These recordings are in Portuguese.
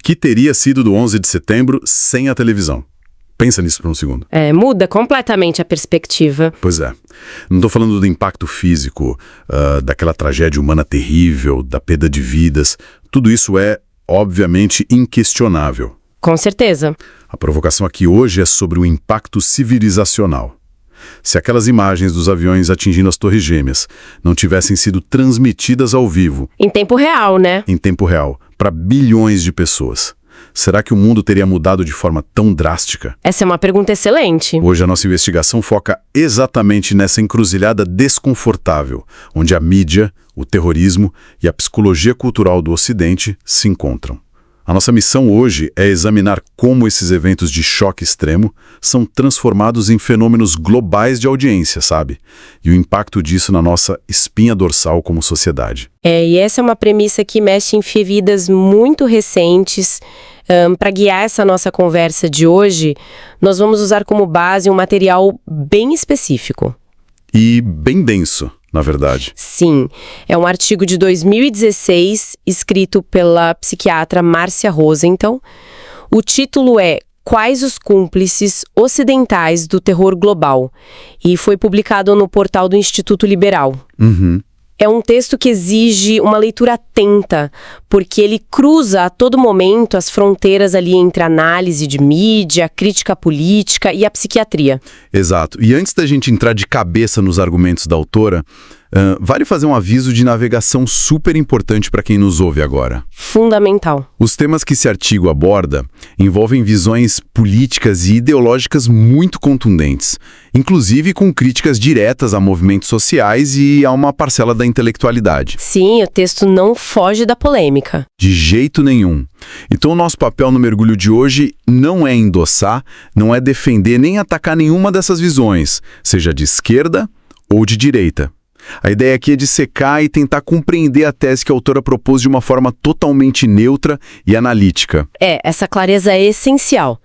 que teria sido do 11 de setembro sem a televisão? Pensa nisso por um segundo. Muda completamente a perspectiva. Pois é. Não estou falando do impacto físico, daquela tragédia humana terrível, da perda de vidas. Tudo isso é, obviamente, inquestionável. Com certeza. A provocação aqui hoje é sobre o impacto civilizacional. Se aquelas imagens dos aviões atingindo as Torres Gêmeas não tivessem sido transmitidas ao vivo... Em tempo real, né? Em tempo real, para bilhões de pessoas. Será que o mundo teria mudado de forma tão drástica? Essa é uma pergunta excelente. Hoje a nossa investigação foca exatamente nessa encruzilhada desconfortável, onde a mídia, o terrorismo e a psicologia cultural do Ocidente se encontram. A nossa missão hoje é examinar como esses eventos de choque extremo são transformados em fenômenos globais de audiência, sabe? E o impacto disso na nossa espinha dorsal como sociedade. E essa é uma premissa que mexe em feridas muito recentes. Para guiar essa nossa conversa de hoje, nós vamos usar como base um material bem específico. E bem denso, na verdade. Sim, é um artigo de 2016, escrito pela psiquiatra Marcia Rosenthal. O título é Quais os cúmplices ocidentais do terror global? E foi publicado no portal do Instituto Liberal. É um texto que exige uma leitura atenta, porque ele cruza a todo momento as fronteiras ali entre análise de mídia, crítica política e a psiquiatria. Exato. E antes da gente entrar de cabeça nos argumentos da autora, vale fazer um aviso de navegação super importante para quem nos ouve agora. Fundamental. Os temas que esse artigo aborda envolvem visões políticas e ideológicas muito contundentes, inclusive com críticas diretas a movimentos sociais e a uma parcela da intelectualidade. Sim, o texto não foge da polêmica. De jeito nenhum. Então o nosso papel no mergulho de hoje não é endossar, não é defender nem atacar nenhuma dessas visões, seja de esquerda ou de direita. A ideia aqui é dissecar e tentar compreender a tese que a autora propôs de uma forma totalmente neutra e analítica. Essa clareza é essencial,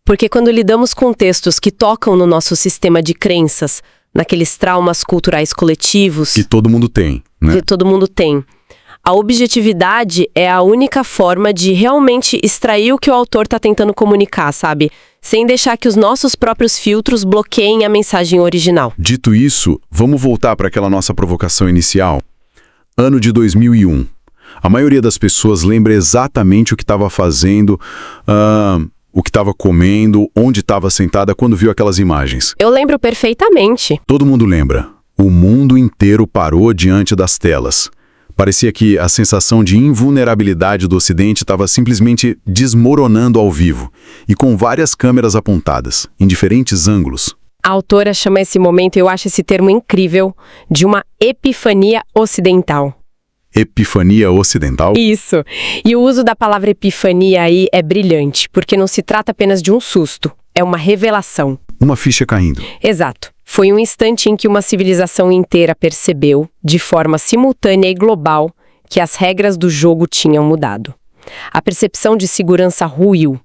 porque quando lidamos com textos que tocam no nosso sistema de crenças, naqueles traumas culturais coletivos... Que todo mundo tem, né? Que todo mundo tem. A objetividade é a única forma de realmente extrair o que o autor está tentando comunicar, sabe? Sem deixar que os nossos próprios filtros bloqueiem a mensagem original. Dito isso, vamos voltar para aquela nossa provocação inicial. Ano de 2001. A maioria das pessoas lembra exatamente o que estava fazendo, o que estava comendo, onde estava sentada quando viu aquelas imagens. Eu lembro perfeitamente. Todo mundo lembra. O mundo inteiro parou diante das telas. Parecia que a sensação de invulnerabilidade do Ocidente estava simplesmente desmoronando ao vivo, e com várias câmeras apontadas, em diferentes ângulos. A autora chama esse momento, eu acho esse termo incrível, de uma epifania ocidental. Epifania ocidental? Isso. E o uso da palavra epifania aí é brilhante, porque não se trata apenas de um susto, é uma revelação. Uma ficha caindo. Exato. Foi um instante em que uma civilização inteira percebeu, de forma simultânea e global, que as regras do jogo tinham mudado. A percepção de segurança ruiu,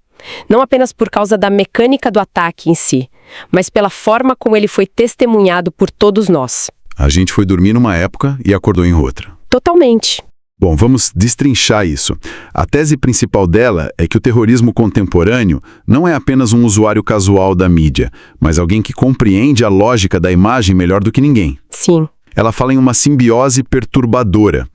não apenas por causa da mecânica do ataque em si, mas pela forma como ele foi testemunhado por todos nós. A gente foi dormir numa época e acordou em outra. Totalmente. Bom, vamos destrinchar isso. A tese principal dela é que o terrorismo contemporâneo não é apenas um usuário casual da mídia, mas alguém que compreende a lógica da imagem melhor do que ninguém. Sim. Ela fala em uma simbiose perturbadora.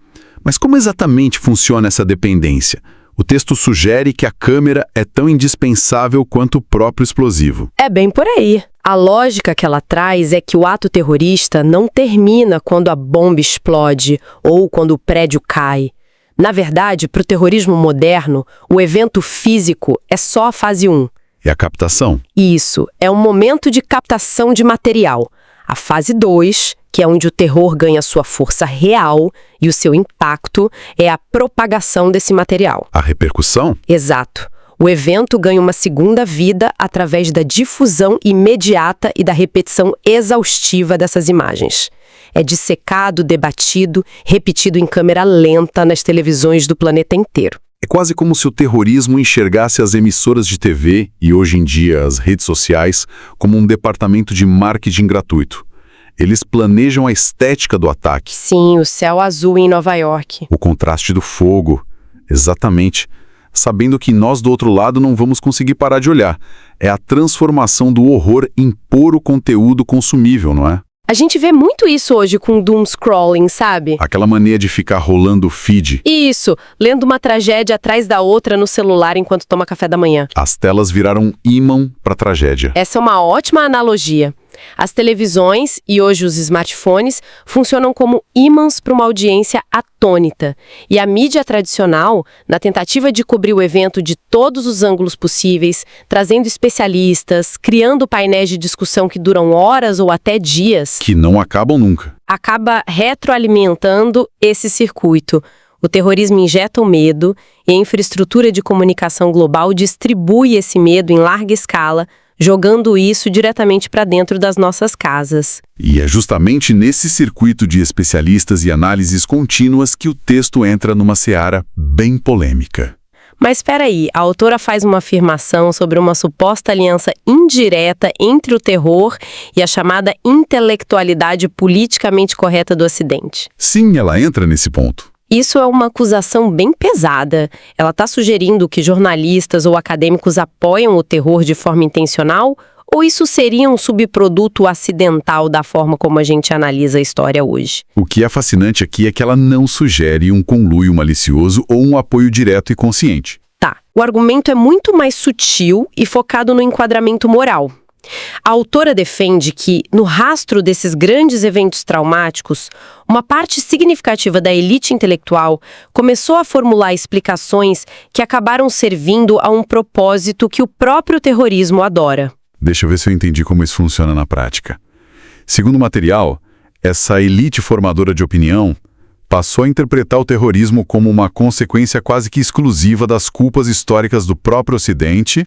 Mas como exatamente funciona essa dependência? O texto sugere que a câmera é tão indispensável quanto o próprio explosivo. É bem por aí. A lógica que ela traz é que o ato terrorista não termina quando a bomba explode ou quando o prédio cai. Na verdade, para o terrorismo moderno, o evento físico é só a fase 1. É a captação. Isso, é um momento de captação de material. A fase 2, que é onde o terror ganha sua força real e o seu impacto, é a propagação desse material. A repercussão? Exato. O evento ganha uma segunda vida através da difusão imediata e da repetição exaustiva dessas imagens. É dissecado, debatido, repetido em câmera lenta nas televisões do planeta inteiro. É quase como se o terrorismo enxergasse as emissoras de TV e, hoje em dia, as redes sociais, como um departamento de marketing gratuito. Eles planejam a estética do ataque. Sim, o céu azul em Nova York. O contraste do fogo. Exatamente. sabendo que nós do outro lado não vamos conseguir parar de olhar. É a transformação do horror em puro conteúdo consumível, não é? A gente vê muito isso hoje com doom scrolling, sabe? Aquela mania de ficar rolando o feed. Isso, lendo uma tragédia atrás da outra no celular enquanto toma café da manhã. As telas viraram ímã para tragédia. Essa é uma ótima analogia. As televisões e hoje os smartphones funcionam como ímãs para uma audiência atônita. E a mídia tradicional, na tentativa de cobrir o evento de todos os ângulos possíveis, trazendo especialistas, criando painéis de discussão que duram horas ou até dias, Que não acabam nunca. acaba retroalimentando esse circuito. O terrorismo injeta o medo e a infraestrutura de comunicação global distribui esse medo em larga escala, jogando isso diretamente para dentro das nossas casas. E é justamente nesse circuito de especialistas e análises contínuas que o texto entra numa seara bem polêmica. Mas espera aí, a autora faz uma afirmação sobre uma suposta aliança indireta entre o terror e a chamada intelectualidade politicamente correta do Ocidente. Sim, ela entra nesse ponto. Isso é uma acusação bem pesada. Ela está sugerindo que jornalistas ou acadêmicos apoiam o terror de forma intencional? Ou isso seria um subproduto acidental da forma como a gente analisa a história hoje? O que é fascinante aqui é que ela não sugere um conluio malicioso ou um apoio direto e consciente. Tá, o argumento é muito mais sutil e focado no enquadramento moral. A autora defende que, no rastro desses grandes eventos traumáticos, uma parte significativa da elite intelectual começou a formular explicações que acabaram servindo a um propósito que o próprio terrorismo adora. Deixa eu ver se eu entendi como isso funciona na prática. Segundo o material, essa elite formadora de opinião passou a interpretar o terrorismo como uma consequência quase que exclusiva das culpas históricas do próprio Ocidente,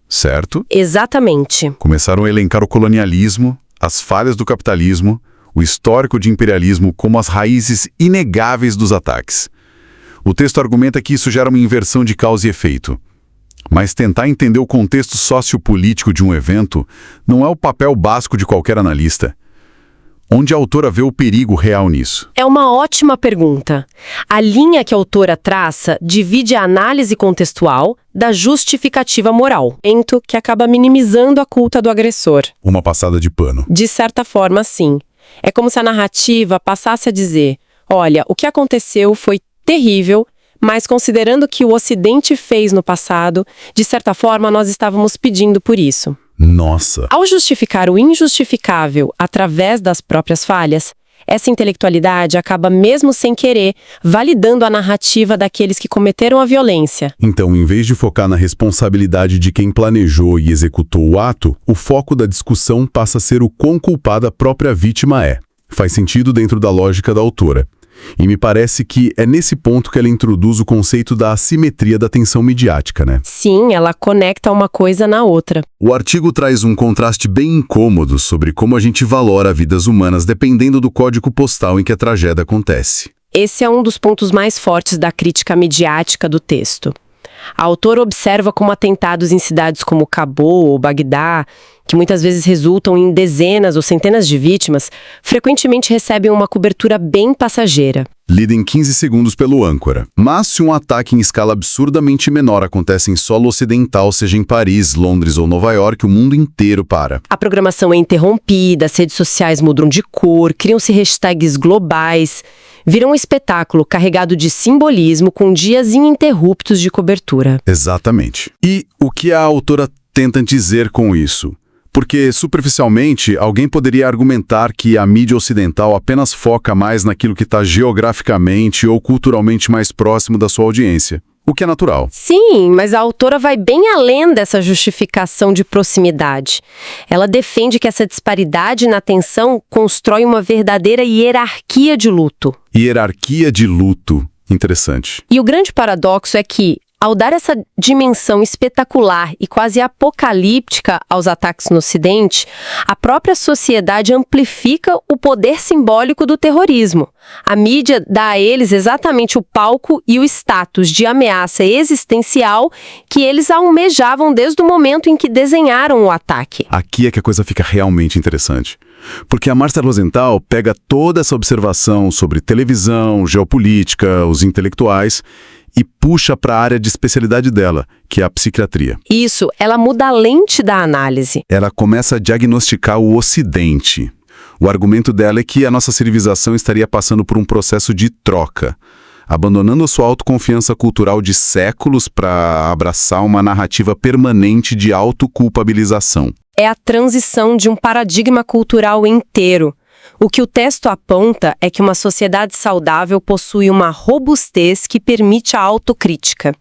certo? Exatamente. Começaram a elencar o colonialismo, as falhas do capitalismo, o histórico de imperialismo como as raízes inegáveis dos ataques. O texto argumenta que isso gera uma inversão de causa e efeito. Mas tentar entender o contexto sociopolítico de um evento não é o papel básico de qualquer analista. Onde a autora vê o perigo real nisso? É uma ótima pergunta. A linha que a autora traça divide a análise contextual da justificativa moral, que acaba minimizando a culpa do agressor. Uma passada de pano. De certa forma, sim. É como se a narrativa passasse a dizer: olha, o que aconteceu foi terrível, mas considerando que o Ocidente fez no passado, de certa forma nós estávamos pedindo por isso. Nossa! Ao justificar o injustificável através das próprias falhas, essa intelectualidade acaba, mesmo sem querer, validando a narrativa daqueles que cometeram a violência. Então, em vez de focar na responsabilidade de quem planejou e executou o ato, o foco da discussão passa a ser o quão culpada a própria vítima é. Faz sentido dentro da lógica da autora. E me parece que é nesse ponto que ela introduz o conceito da assimetria da atenção midiática, né? Sim, ela conecta uma coisa na outra. O artigo traz um contraste bem incômodo sobre como a gente valora vidas humanas dependendo do código postal em que a tragédia acontece. Esse é um dos pontos mais fortes da crítica midiática do texto. A autora observa como atentados em cidades como Cabul ou Bagdá, que muitas vezes resultam em dezenas ou centenas de vítimas, frequentemente recebem uma cobertura bem passageira. Lida em 15 segundos pelo âncora. Mas se um ataque em escala absurdamente menor acontece em solo ocidental, seja em Paris, Londres ou Nova York, o mundo inteiro para. A programação é interrompida, as redes sociais mudam de cor, criam-se hashtags globais, vira um espetáculo carregado de simbolismo com dias ininterruptos de cobertura. Exatamente. E o que a autora tenta dizer com isso? Porque, superficialmente, alguém poderia argumentar que a mídia ocidental apenas foca mais naquilo que está geograficamente ou culturalmente mais próximo da sua audiência, o que é natural. Sim, mas a autora vai bem além dessa justificação de proximidade. Ela defende que essa disparidade na atenção constrói uma verdadeira hierarquia de luto. Hierarquia de luto. Interessante. E o grande paradoxo é que, ao dar essa dimensão espetacular e quase apocalíptica aos ataques no Ocidente, a própria sociedade amplifica o poder simbólico do terrorismo. A mídia dá a eles exatamente o palco e o status de ameaça existencial que eles almejavam desde o momento em que desenharam o ataque. Aqui é que a coisa fica realmente interessante. Porque a Marcia Rosenthal pega toda essa observação sobre televisão, geopolítica, os intelectuais e puxa para a área de especialidade dela, que é a psiquiatria. Isso, ela muda a lente da análise. Ela começa a diagnosticar o Ocidente. O argumento dela é que a nossa civilização estaria passando por um processo de troca, abandonando a sua autoconfiança cultural de séculos para abraçar uma narrativa permanente de autoculpabilização. É a transição de um paradigma cultural inteiro. O que o texto aponta é que uma sociedade saudável possui uma robustez que permite a autocrítica.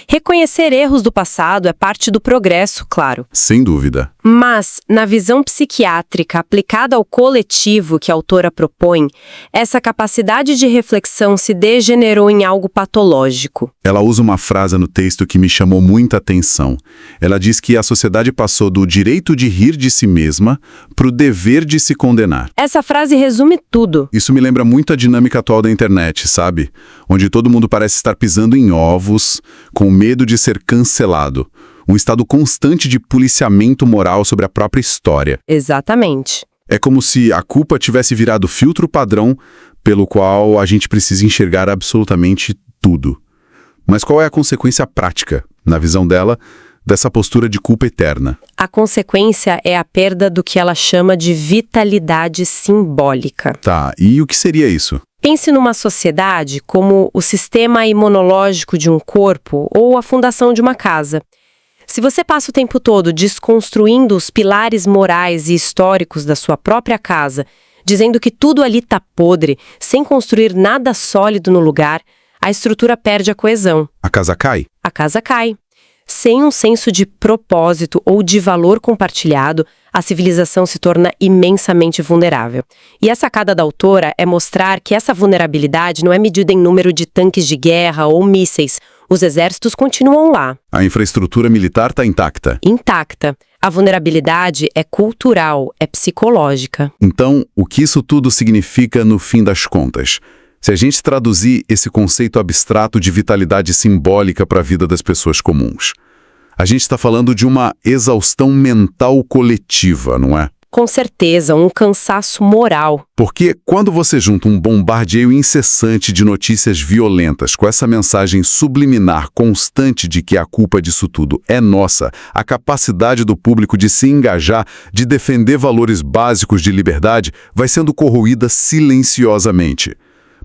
Reconhecer erros do passado é parte do progresso, claro. Sem dúvida. Mas, na visão psiquiátrica aplicada ao coletivo que a autora propõe, essa capacidade de reflexão se degenerou em algo patológico. Ela usa uma frase no texto que me chamou muita atenção. Ela diz que a sociedade passou do direito de rir de si mesma para o dever de se condenar. Essa frase resume tudo. Isso me lembra muito a dinâmica atual da internet, sabe? Onde todo mundo parece estar pisando em ovos, com medo de ser cancelado. Um estado constante de policiamento moral sobre a própria história. Exatamente. É como se a culpa tivesse virado filtro padrão pelo qual a gente precisa enxergar absolutamente tudo. Mas qual é a consequência prática, na visão dela, dessa postura de culpa eterna? A consequência é a perda do que ela chama de vitalidade simbólica. Tá, e o que seria isso? Pense numa sociedade como o sistema imunológico de um corpo ou a fundação de uma casa. Se você passa o tempo todo desconstruindo os pilares morais e históricos da sua própria casa, dizendo que tudo ali tá podre, sem construir nada sólido no lugar, a estrutura perde a coesão. A casa cai? A casa cai. Sem um senso de propósito ou de valor compartilhado, a civilização se torna imensamente vulnerável. E a sacada da autora é mostrar que essa vulnerabilidade não é medida em número de tanques de guerra ou mísseis. Os exércitos continuam lá. A infraestrutura militar está intacta. Intacta. A vulnerabilidade é cultural, é psicológica. Então, o que isso tudo significa no fim das contas? Se a gente traduzir esse conceito abstrato de vitalidade simbólica para a vida das pessoas comuns, a gente está falando de uma exaustão mental coletiva, não é? Com certeza, um cansaço moral. Porque quando você junta um bombardeio incessante de notícias violentas com essa mensagem subliminar constante de que a culpa disso tudo é nossa, a capacidade do público de se engajar, de defender valores básicos de liberdade, vai sendo corroída silenciosamente.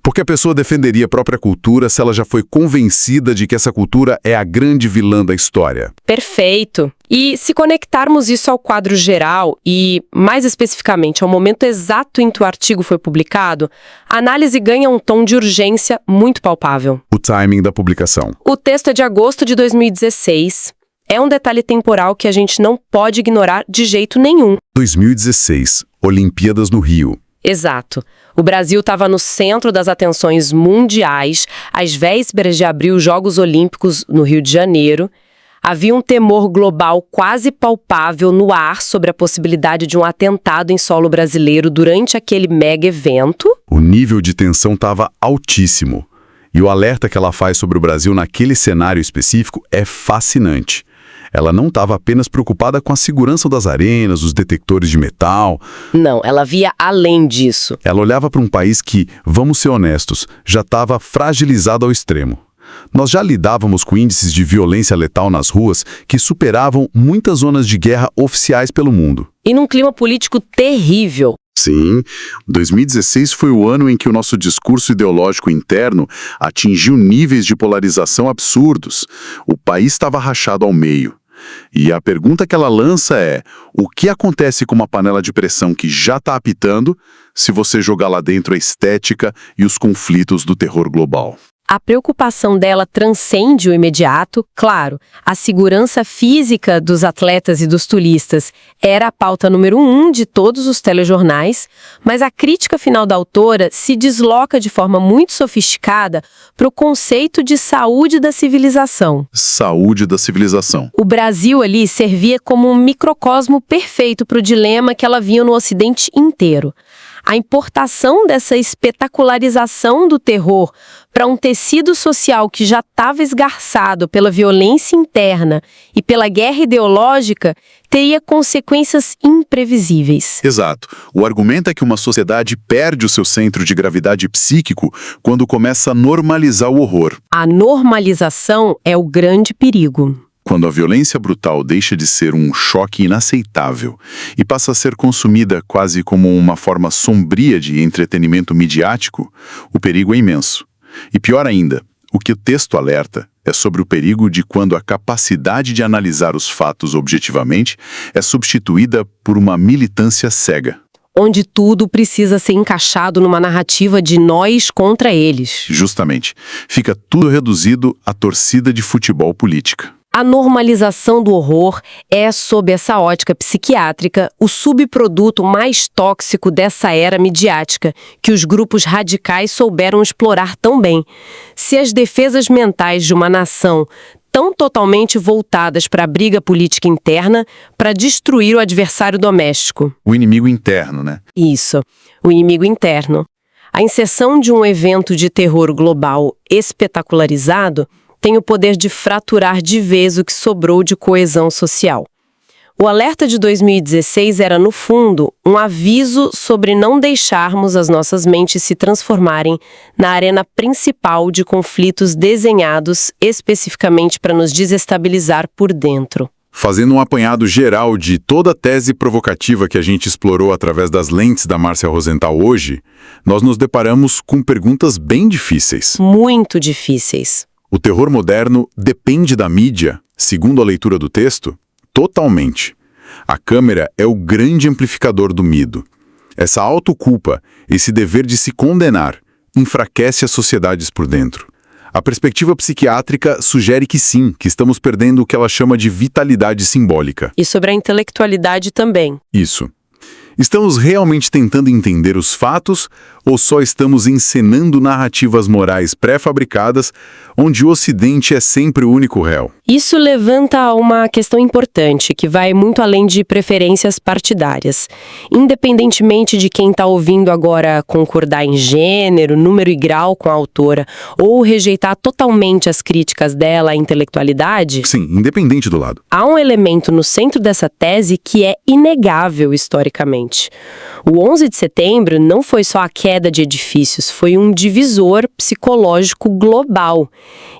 Porque a pessoa defenderia a própria cultura se ela já foi convencida de que essa cultura é a grande vilã da história. Perfeito. E se conectarmos isso ao quadro geral e, mais especificamente, ao momento exato em que o artigo foi publicado, a análise ganha um tom de urgência muito palpável. O timing da publicação. O texto é de agosto de 2016. É um detalhe temporal que a gente não pode ignorar de jeito nenhum. 2016, Olimpíadas no Rio. Exato. O Brasil estava no centro das atenções mundiais, às vésperas de abrir os Jogos Olímpicos no Rio de Janeiro. Havia um temor global quase palpável no ar sobre a possibilidade de um atentado em solo brasileiro durante aquele mega evento. O nível de tensão estava altíssimo. E o alerta que ela faz sobre o Brasil naquele cenário específico é fascinante. Ela não estava apenas preocupada com a segurança das arenas, os detectores de metal. Não, ela via além disso. Ela olhava para um país que, vamos ser honestos, já estava fragilizado ao extremo. Nós já lidávamos com índices de violência letal nas ruas que superavam muitas zonas de guerra oficiais pelo mundo. E num clima político terrível. Sim, 2016 foi o ano em que o nosso discurso ideológico interno atingiu níveis de polarização absurdos. O país estava rachado ao meio. E a pergunta que ela lança é: o que acontece com uma panela de pressão que já está apitando se você jogar lá dentro a estética e os conflitos do terror global? A preocupação dela transcende o imediato, claro. A segurança física dos atletas e dos turistas era a pauta número 1 de todos os telejornais, mas a crítica final da autora se desloca de forma muito sofisticada para o conceito de saúde da civilização. Saúde da civilização. O Brasil ali servia como um microcosmo perfeito para o dilema que ela via no Ocidente inteiro. A importação dessa espetacularização do terror para um tecido social que já estava esgarçado pela violência interna e pela guerra ideológica teria consequências imprevisíveis. Exato. O argumento é que uma sociedade perde o seu centro de gravidade psíquico quando começa a normalizar o horror. A normalização é o grande perigo. Quando a violência brutal deixa de ser um choque inaceitável e passa a ser consumida quase como uma forma sombria de entretenimento midiático, o perigo é imenso. E pior ainda, o que o texto alerta é sobre o perigo de quando a capacidade de analisar os fatos objetivamente é substituída por uma militância cega. Onde tudo precisa ser encaixado numa narrativa de nós contra eles. Justamente. Fica tudo reduzido à torcida de futebol política. A normalização do horror é, sob essa ótica psiquiátrica, o subproduto mais tóxico dessa era midiática, que os grupos radicais souberam explorar tão bem. Se as defesas mentais de uma nação estão totalmente voltadas para a briga política interna, para destruir o adversário doméstico. O inimigo interno, né? Isso, o inimigo interno. A inserção de um evento de terror global espetacularizado tem o poder de fraturar de vez o que sobrou de coesão social. O alerta de 2016 era, no fundo, um aviso sobre não deixarmos as nossas mentes se transformarem na arena principal de conflitos desenhados especificamente para nos desestabilizar por dentro. Fazendo um apanhado geral de toda a tese provocativa que a gente explorou através das lentes da Márcia Rosenthal hoje, nós nos deparamos com perguntas bem difíceis. Muito difíceis. O terror moderno depende da mídia, segundo a leitura do texto, totalmente. A câmera é o grande amplificador do medo. Essa autoculpa, esse dever de se condenar, enfraquece as sociedades por dentro. A perspectiva psiquiátrica sugere que sim, que estamos perdendo o que ela chama de vitalidade simbólica. E sobre a intelectualidade também. Isso. Estamos realmente tentando entender os fatos ou só estamos encenando narrativas morais pré-fabricadas onde o Ocidente é sempre o único réu? Isso levanta uma questão importante que vai muito além de preferências partidárias. Independentemente de quem está ouvindo agora concordar em gênero, número e grau com a autora ou rejeitar totalmente as críticas dela à intelectualidade... Sim, independente do lado. Há um elemento no centro dessa tese que é inegável historicamente. O 11 de setembro não foi só a queda de edifícios, foi um divisor psicológico global.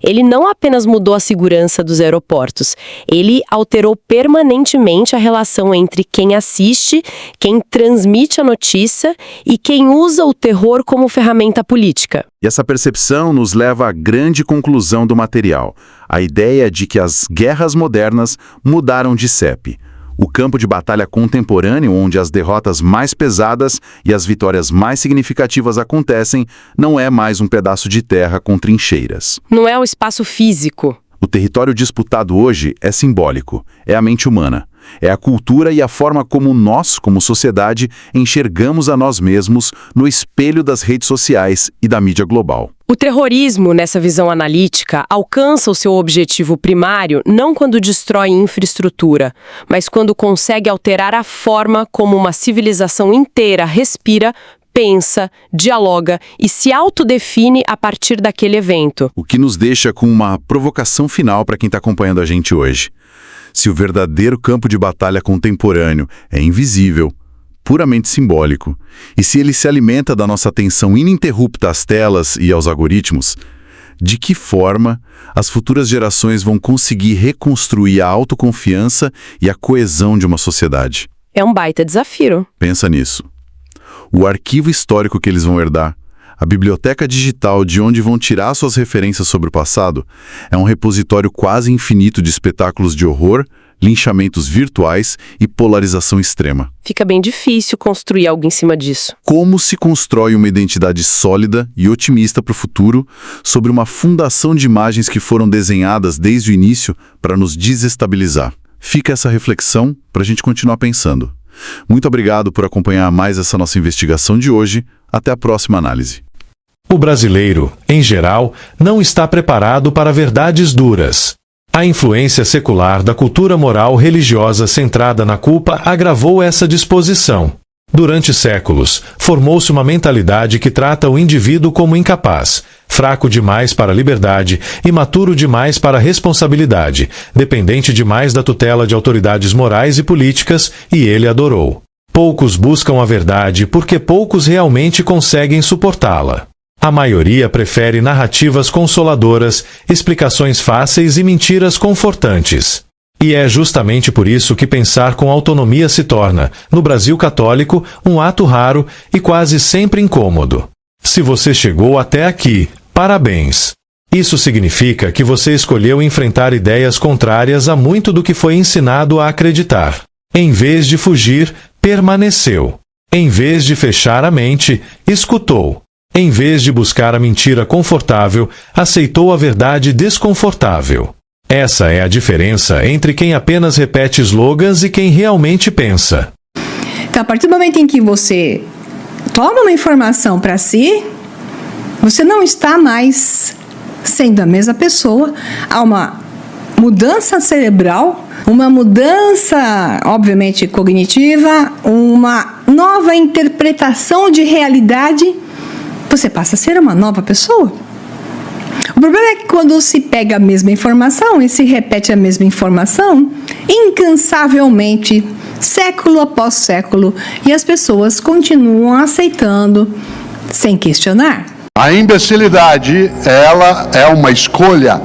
Ele não apenas mudou a segurança dos aeroportos, ele alterou permanentemente a relação entre quem assiste, quem transmite a notícia e quem usa o terror como ferramenta política. E essa percepção nos leva à grande conclusão do material, a ideia de que as guerras modernas mudaram de CEP. O campo de batalha contemporâneo, onde as derrotas mais pesadas e as vitórias mais significativas acontecem, não é mais um pedaço de terra com trincheiras. Não é o espaço físico. O território disputado hoje é simbólico, é a mente humana. É a cultura e a forma como nós, como sociedade, enxergamos a nós mesmos no espelho das redes sociais e da mídia global. O terrorismo, nessa visão analítica, alcança o seu objetivo primário não quando destrói infraestrutura, mas quando consegue alterar a forma como uma civilização inteira respira, pensa, dialoga e se autodefine a partir daquele evento. O que nos deixa com uma provocação final para quem está acompanhando a gente hoje. Se o verdadeiro campo de batalha contemporâneo é invisível, puramente simbólico, e se ele se alimenta da nossa atenção ininterrupta às telas e aos algoritmos, de que forma as futuras gerações vão conseguir reconstruir a autoconfiança e a coesão de uma sociedade? É um baita desafio. Pensa nisso. O arquivo histórico que eles vão herdar, a biblioteca digital de onde vão tirar suas referências sobre o passado, é um repositório quase infinito de espetáculos de horror, linchamentos virtuais e polarização extrema. Fica bem difícil construir algo em cima disso. Como se constrói uma identidade sólida e otimista para o futuro sobre uma fundação de imagens que foram desenhadas desde o início para nos desestabilizar? Fica essa reflexão para a gente continuar pensando. Muito obrigado por acompanhar mais essa nossa investigação de hoje. Até a próxima análise. O brasileiro, em geral, não está preparado para verdades duras. A influência secular da cultura moral religiosa centrada na culpa agravou essa disposição. Durante séculos, formou-se uma mentalidade que trata o indivíduo como incapaz, fraco demais para a liberdade, imaturo demais para a responsabilidade, dependente demais da tutela de autoridades morais e políticas, e ele adorou. Poucos buscam a verdade porque poucos realmente conseguem suportá-la. A maioria prefere narrativas consoladoras, explicações fáceis e mentiras confortantes. E é justamente por isso que pensar com autonomia se torna, no Brasil católico, um ato raro e quase sempre incômodo. Se você chegou até aqui, parabéns! Isso significa que você escolheu enfrentar ideias contrárias a muito do que foi ensinado a acreditar. Em vez de fugir, permaneceu. Em vez de fechar a mente, escutou. Em vez de buscar a mentira confortável, aceitou a verdade desconfortável. Essa é a diferença entre quem apenas repete slogans e quem realmente pensa. Então, a partir do momento em que você toma uma informação para si, você não está mais sendo a mesma pessoa. Há uma mudança cerebral, uma mudança, obviamente, cognitiva, uma nova interpretação de realidade. Você passa a ser uma nova pessoa. O problema é que quando se pega a mesma informação e se repete a mesma informação, incansavelmente, século após século, e as pessoas continuam aceitando sem questionar. A imbecilidade, ela é uma escolha.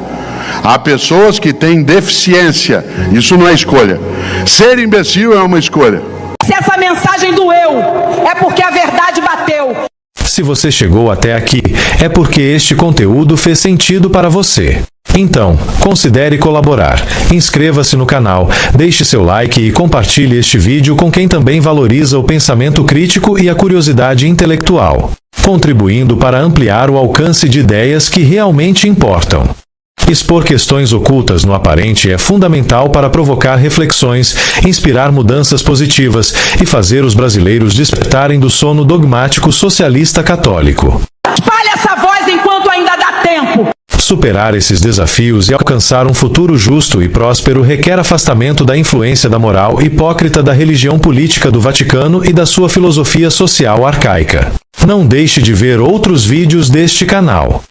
Há pessoas que têm deficiência, isso não é escolha. Ser imbecil é uma escolha. Se essa mensagem doeu, é porque a verdade bateu. Se você chegou até aqui, é porque este conteúdo fez sentido para você. Então, considere colaborar. Inscreva-se no canal, deixe seu like e compartilhe este vídeo com quem também valoriza o pensamento crítico e a curiosidade intelectual, contribuindo para ampliar o alcance de ideias que realmente importam. Expor questões ocultas no aparente é fundamental para provocar reflexões, inspirar mudanças positivas e fazer os brasileiros despertarem do sono dogmático socialista católico. Espalhe essa voz enquanto ainda dá tempo. Superar esses desafios e alcançar um futuro justo e próspero requer afastamento da influência da moral hipócrita da religião política do Vaticano e da sua filosofia social arcaica. Não deixe de ver outros vídeos deste canal.